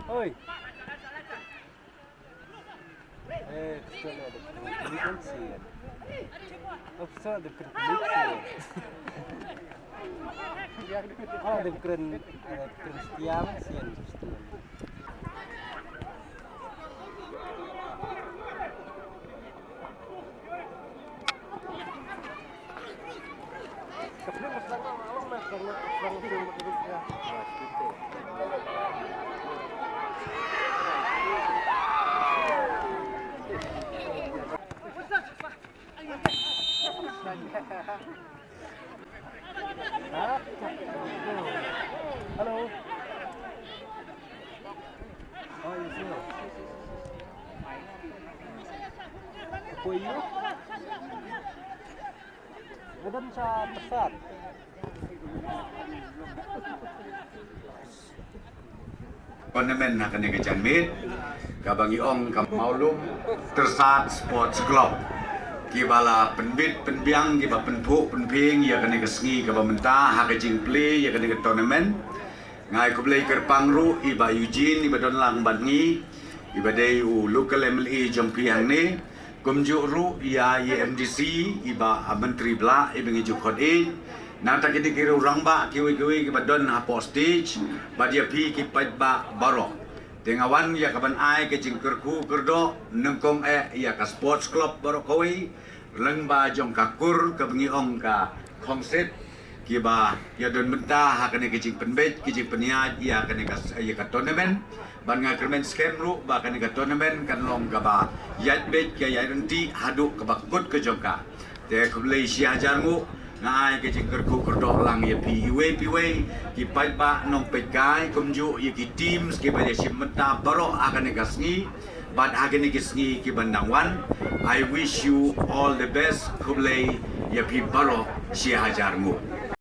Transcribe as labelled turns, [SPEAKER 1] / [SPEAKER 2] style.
[SPEAKER 1] Oi. Pessoal ada penelitian. Oh, pessoal ada penelitian. Oh, ada keren setiap sian. Halo. Oh, iya sih. Kuyu. Bukan sa pesat.
[SPEAKER 2] Tournament akan yang kejamit, kabangi ong kamaulum tersat sports club. Kibala penbit penbiang kiba penpuk penping ya kena kesengi kiba mentah hak jing play ya kena ke tournament. Ngai ku play kerpang ru iba Eugene iba don lang bangi iba day u local MLA jompi yang ni kumju ru ya YMDC iba menteri bla iba ngijuk kode. Nanta kini kira orang ba kiwi-kiwi kiba don hapo stage ba dia pi kipat ba barok. Tengawan ya kaban ai ke jingkerku kerdo nengkong ya ka sports club barok koi leng ba jong kakur ka bengi ong ka konsep kiba ya don mentah hakane ke jing penbet ke jing peniat ya kane ka ya ka tournament ban nga kermen scam ru ba kane ka tournament kan long ka ba yat bet ke ya renti haduk ka bakut ke jongka te ku lei si hajarmu ngai ke jing kerku kerdo lang ya piwe ki pai ba nong pe kai kumju ya ki teams ki ba ya sim mentah barok akane ka sngi but agani kisngi ki bandangwan. I wish you all the best. Kublai ya pi baro si hajarmu.